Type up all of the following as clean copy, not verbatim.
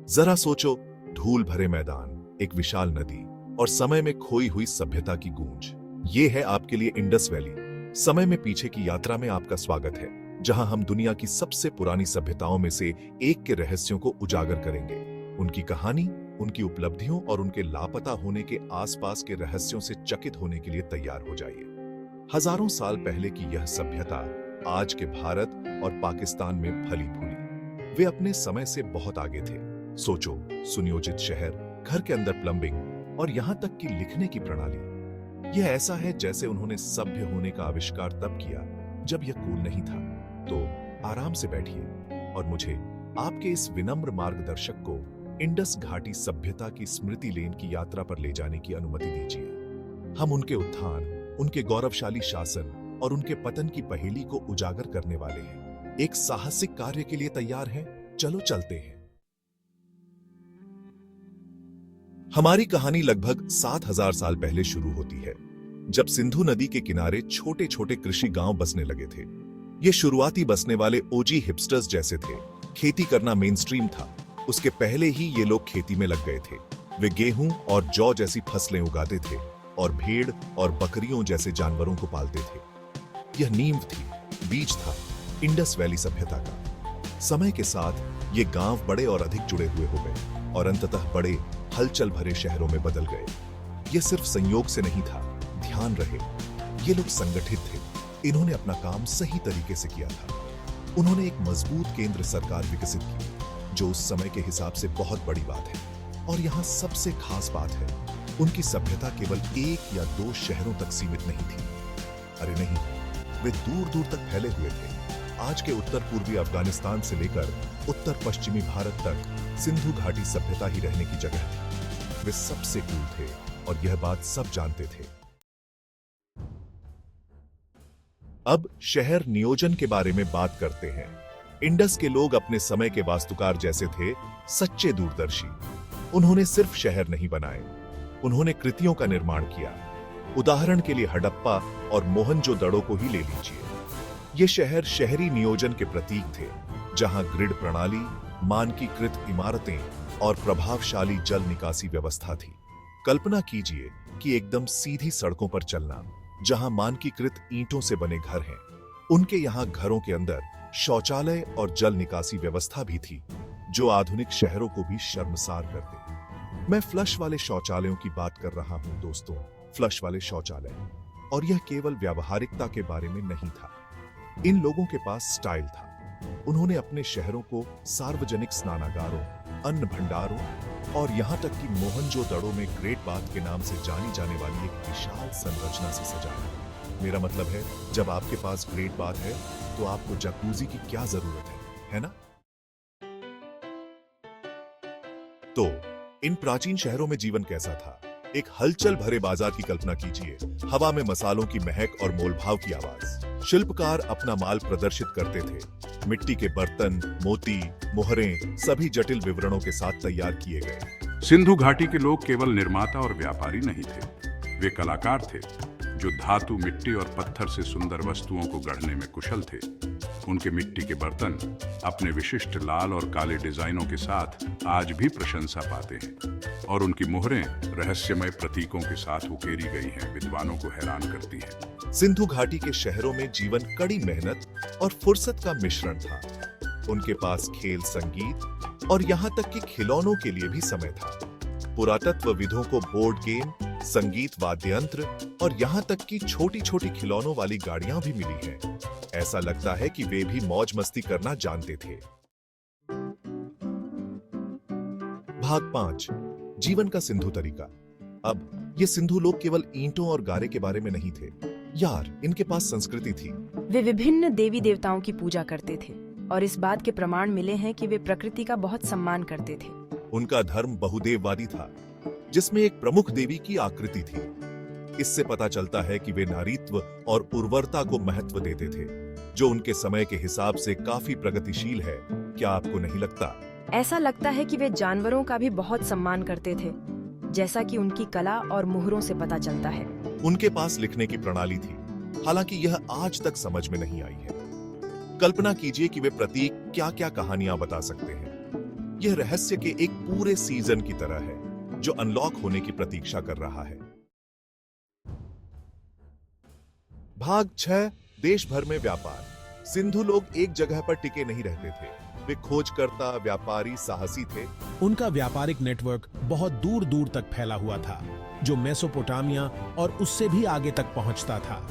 जरा सोचो, धूल भरे मैदान, एक विशाल नदी और समय में खोई हुई सभ्यता की गूंज। ये है आपके लिए इंडस वैली। समय में पीछे की यात्रा में आपका स्वागत है, जहां हम दुनिया की सबसे पुरानी सभ्यताओं में से एक के रहस्यों को उजागर करेंगे। उनकी कहानी, उनकी उपलब्धियों और उनके लापता होने के आसपास के रहस्यों से चकित होने के लिए तैयार हो जाइए। हजारों साल पहले की यह सभ्यता आज के भारत और पाकिस्तान में फली फूली। वे अपने समय से बहुत आगे थे। सोचो, सुनियोजित शहर, घर के अंदर प्लम्बिंग और यहां तक कि लिखने की प्रणाली। यह ऐसा है जैसे उन्होंने सभ्य होने का आविष्कार तब किया जब यह कूल नहीं था। तो आराम से बैठिए और मुझे आपके इस विनम्र मार्गदर्शक को इंडस घाटी सभ्यता की स्मृति लेन की यात्रा पर ले जाने की अनुमति दीजिए। हम उनके उत्थान, उनके गौरवशाली शासन और उनके पतन की पहेली को उजागर करने वाले हैं। एक साहसिक कार्य के लिए तैयार हैं? चलो चलते हैं। हमारी कहानी लगभग 7000 साल पहले शुरू होती है, जब सिंधु नदी के किनारे छोटे छोटे कृषि गांव बसने लगे थे। ये शुरुआती बसने वाले ओजी हिपस्टर्स जैसे थे। खेती करना मेन स्ट्रीम था। उसके पहले ही ये लोग खेती में लग गए थे। वे गेहूं और जौ जैसी फसलें उगाते थे और भेड़ और बकरियों जैसे जानवरों को पालते थे। यह नींव थी, बीज था इंडस वैली सभ्यता का। समय के साथ ये गांव बड़े और अधिक जुड़े हुए हो गए और अंततः बड़े हलचल भरे शहरों में बदल गए। यह सिर्फ संयोग से नहीं था, ध्यान रहे, ये लोग संगठित थे। इन्होंने अपना काम सही तरीके से किया था। उन्होंने एक मजबूत केंद्र सरकार विकसित की, जो उस समय के हिसाब से बहुत बड़ी बात है। और यहां सबसे खास बात है, उनकी सभ्यता केवल 1 या 2 शहरों तक सीमित नहीं थी। अरे नहीं, वे दूर दूर तक फैले हुए थे। आज के उत्तर पूर्वी अफगानिस्तान से लेकर उत्तर पश्चिमी भारत तक सिंधु घाटी सभ्यता ही रहने की जगह थी। वे सबसे कूल थे और यह बात सब जानते थे। अब शहर नियोजन के बारे में बात करते हैं। इंडस के लोग अपने समय के वास्तुकार जैसे थे, सच्चे दूरदर्शी। उन्होंने सिर्फ शहर नहीं बनाए, उन्होंने कृतियों का निर्माण किया। उदाहरण के लिए हड़प्पा और मोहनजोदड़ो को ही ले लीजिए। ये शहर शहरी नियोजन के प्रतीक थे, जहां ग्रिड प्रणाली, मानकीकृत इमारतें और प्रभावशाली जल निकासी व्यवस्था थी। कल्पना कीजिए कि एकदम सीधी सड़कों पर चलना, जहां मानकीकृत ईंटों से बने घर हैं। उनके यहां घरों के अंदर शौचालय और जल निकासी व्यवस्था भी थी, जो आधुनिक शहरों को भी शर्मसार कर दे। मैं फ्लश वाले शौचालयों की बात कर रहा हूं दोस्तों, फ्लश वाले शौचालय। और यह केवल व्यावहारिकता के बारे में नहीं था, इन लोगों के पास स्टाइल था। उन्होंने अपने शहरों को सार्वजनिक स्नानागारों, अन्न भंडारों और यहां तक कि मोहनजोदड़ो में ग्रेट बाथ के नाम से जानी जाने वाली एक विशाल संरचना से सजाया। मेरा मतलब है, जब आपके पास ग्रेट बाथ है तो आपको जकूजी की क्या जरूरत है ना? तो इन प्राचीन शहरों में जीवन कैसा था? एक हलचल भरे बाजार की कल्पना कीजिए। हवा में मसालों की महक और मोलभाव की आवाज। शिल्पकार अपना माल प्रदर्शित करते थे। मिट्टी के बर्तन, मोती, मोहरें सभी जटिल विवरणों के साथ तैयार किए गए। सिंधु घाटी के लोग केवल निर्माता और व्यापारी नहीं थे, वे कलाकार थे, जो धातु, मिट्टी और पत्थर से सुंदर वस्तुओं को गढ़ने में कुशल थे। उनके मिट्टी के बर्तन अपने विशिष्ट लाल और काले डिजाइनों के साथ आज भी प्रशंसा पाते हैं, और उनकी मोहरें रहस्यमय प्रतीकों के साथ उकेरी गई हैं, विद्वानों को हैरान करती हैं। सिंधु घाटी के शहरों में जीवन कड़ी मेहनत और फुर्सत का मिश्रण था। उनके पास खेल, संगीत और यहाँ तक कि खिलौनों के लिए भी समय था। पुरातत्वविदों को बोर्ड गेम, संगीत वाद्य यंत्र और यहाँ तक कि छोटी छोटी खिलौनों वाली गाड़ियां भी मिली हैं। ऐसा लगता है कि वे भी मौज मस्ती करना जानते थे। भाग 5, जीवन का सिंधु तरीका। अब ये सिंधु लोग केवल ईंटों और गारे के बारे में नहीं थे यार, इनके पास संस्कृति थी। वे विभिन्न देवी देवताओं की पूजा करते थे और इस बात के प्रमाण मिले हैं कि वे प्रकृति का बहुत सम्मान करते थे। उनका धर्म बहुदेववादी था, जिसमें एक प्रमुख देवी की आकृति थी। इससे पता चलता है कि वे नारीत्व और उर्वरता को महत्व देते थे, जो उनके समय के हिसाब से काफी प्रगतिशील है। क्या आपको नहीं लगता? ऐसा लगता है कि वे जानवरों का भी बहुत सम्मान करते थे, जैसा कि उनकी कला और मुहरों से पता चलता है। उनके पास लिखने की प्रणाली थी, हालांकि यह आज तक समझ में नहीं आई है। कल्पना कीजिए कि वे प्रतीक क्या क्या कहानियां बता सकते हैं। यह रहस्य के एक पूरे सीजन की तरह है जो अनलॉक होने की प्रतीक्षा कर रहा है। भाग 6 देश भर में व्यापार। सिंधु लोग एक जगह पर टिके नहीं रहते थे। वे खोजकर्ता, व्यापारी, साहसी थे। उनका व्यापारिक नेटवर्क बहुत दूर दूर तक फैला हुआ था, जो मेसोपोटामिया और उससे भी आगे तक पहुंचता था।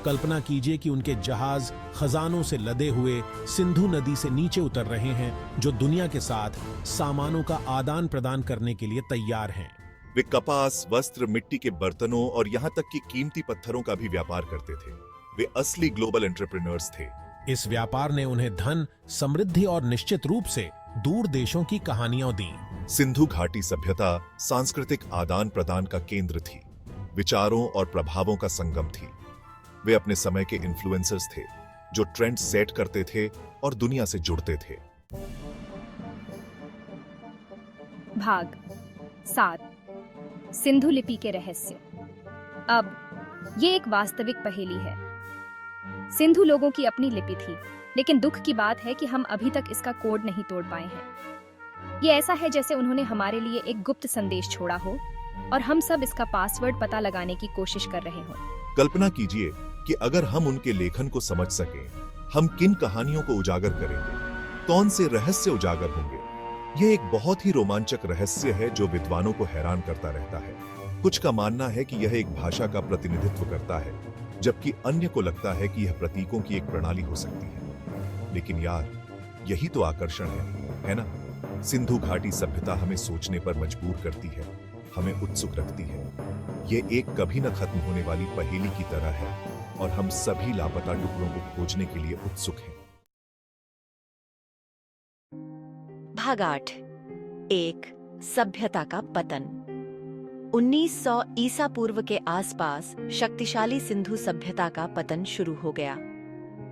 कल्पना कीजिए कि उनके जहाज खजानों से लदे हुए सिंधु नदी से नीचे उतर रहे हैं, जो दुनिया के साथ सामानों का आदान प्रदान करने के लिए तैयार हैं। वे कपास, वस्त्र, मिट्टी के बर्तनों और यहां तक कि कीमती पत्थरों का भी व्यापार करते थे। वे असली ग्लोबल एंटरप्रेन्योर्स थे। इस व्यापार ने उन्हें धन, समृद्धि और निश्चित रूप से दूर देशों की कहानियां दी। सिंधु घाटी सभ्यता सांस्कृतिक आदान प्रदान का केंद्र थी, विचारों और प्रभावों का संगम थी। वे अपने समय के इन्फ्लुएंसर्स थे, जो ट्रेंड सेट करते थे और दुनिया से जुड़ते थे। भाग 7 सिंधु लिपि के रहस्य। अब ये एक वास्तविक पहेली है। सिंधु लोगों की अपनी लिपि थी, लेकिन दुख की बात है कि हम अभी तक इसका कोड नहीं तोड़ पाए हैं। ये ऐसा है जैसे उन्होंने हमारे लिए एक गुप्त संदेश छोड़ा हो और हम सब इसका पासवर्ड पता लगाने की कोशिश कर रहे हों। कल्पना कीजिए कि अगर हम उनके लेखन को समझ सकें, हम किन कहानियों को उजागर करेंगे, कौन से रहस्य उजागर होंगे। यह एक बहुत ही रोमांचक रहस्य है जो विद्वानों को हैरान करता रहता है। कुछ का मानना है कि यह एक भाषा का प्रतिनिधित्व करता है, जबकि अन्य को लगता है कि यह प्रतीकों की एक प्रणाली हो सकती है। लेकिन यार, यही तो आकर्षण है ना? सिंधु घाटी सभ्यता हमें सोचने पर मजबूर करती है, हमें उत्सुक रखती है। ये एक कभी न खत्म होने वाली पहेली की तरह है और हम सभी लापता टुकड़ों को खोजने के लिए उत्सुक हैं। भाग 8 एक सभ्यता का पतन। 1900 ईसा पूर्व के आसपास शक्तिशाली सिंधु सभ्यता का पतन शुरू हो गया।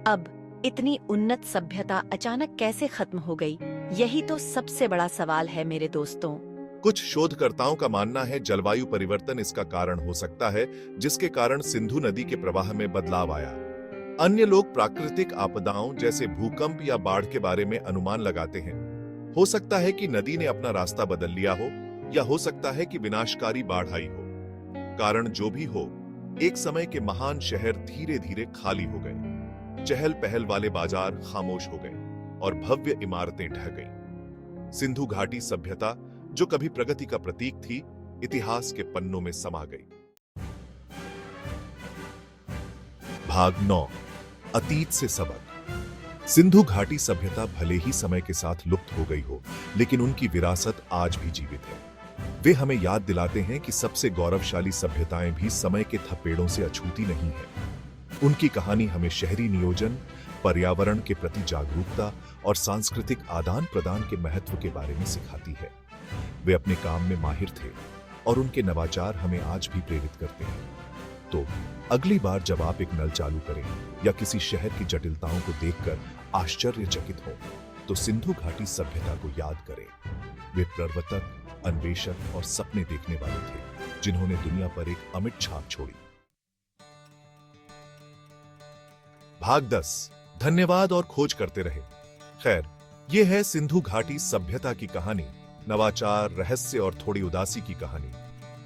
अब इतनी उन्नत सभ्यता अचानक कैसे खत्म हो गई, यही तो सबसे बड़ा सवाल है मेरे दोस्तों। कुछ शोधकर्ताओं का मानना है जलवायु परिवर्तन इसका कारण हो सकता है, जिसके कारण सिंधु नदी के प्रवाह में बदलाव आया। अन्य लोग प्राकृतिक आपदाओं जैसे भूकंप या बाढ़ के बारे में अनुमान लगाते हैं। हो सकता है कि नदी ने अपना रास्ता बदल लिया हो, या हो सकता है कि विनाशकारी बाढ़ आई हो। कारण जो भी हो, एक समय के महान शहर धीरे धीरे खाली हो गए। चहल पहल वाले बाजार खामोश हो गए और भव्य इमारतें ढह गईं। सिंधु घाटी सभ्यता, जो कभी प्रगति का प्रतीक थी, इतिहास के पन्नों में समा गई। भाग 9 अतीत से सबक। सिंधु घाटी सभ्यता भले ही समय के साथ लुप्त हो गई हो, लेकिन उनकी विरासत आज भी जीवित है। वे हमें याद दिलाते हैं कि सबसे गौरवशाली सभ्यताएं भी समय के थपेड़ों से अछूती नहीं है। उनकी कहानी हमें शहरी नियोजन, पर्यावरण के प्रति जागरूकता और सांस्कृतिक आदान प्रदान के महत्व के बारे में सिखाती है। वे अपने काम में माहिर थे और उनके नवाचार हमें आज भी प्रेरित करते हैं। तो अगली बार जब आप एक नल चालू करें या किसी शहर की जटिलताओं को देखकर आश्चर्यचकित हो, तो सिंधु घाटी सभ्यता को याद करें। वे प्रवर्तक, अन्वेषक और सपने देखने वाले थे, जिन्होंने दुनिया पर एक अमिट छाप छोड़ी। भाग 10 धन्यवाद और खोज करते रहे। खैर, यह है सिंधु घाटी सभ्यता की कहानी। नवाचार, रहस्य और थोड़ी उदासी की कहानी।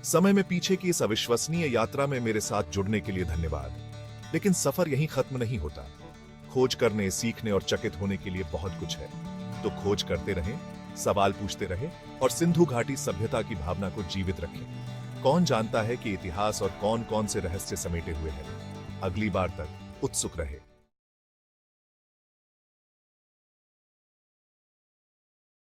समय में पीछे की इस अविश्वसनीय यात्रा में मेरे साथ जुड़ने के लिए धन्यवाद। लेकिन सफर यहीं खत्म नहीं होता। खोज करने, सीखने और चकित होने के लिए बहुत कुछ है। तो खोज करते रहें, सवाल पूछते रहें और सिंधु घाटी सभ्यता की भावना को जीवित रखें। कौन जानता है कि इतिहास और कौन कौन से रहस्य समेटे हुए हैं। अगली बार तक उत्सुक रहे।